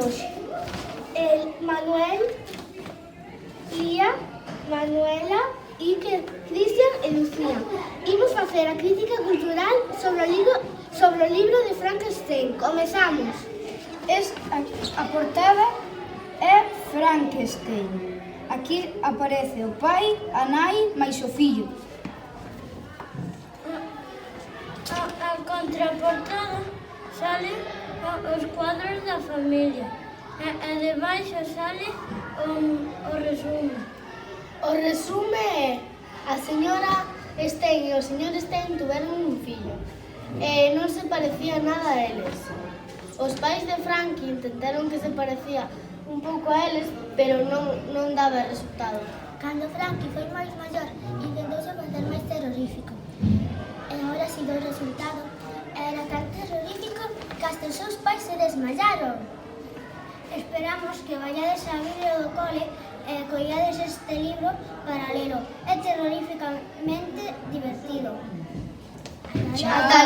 somos el Manuel, Lía, Manuela, Iker, Cristian e Lucía. Imos facer a crítica cultural sobre o libro de Frankenstein. Comezamos. A portada é Frankenstein. Aquí aparece o pai, a nai, máis o fillo. A contraportada sale os cuadros da familia e debaixo sale o resumo. O resume é: a señora Stein e o señor Stein tuveron un fillo e non se parecía nada a eles. Os pais de Frankie intentaron que se parecía un pouco a eles, pero non daba resultado. Cando Frankie foi máis maior, intentouse facer máis terrorífico. E agora si do resultado era tan terrorífico que hasta os seus pais se desmayaron. Esperamos que vayades a vídeo do cole e collades este libro para lelo. É terroríficamente divertido. Ata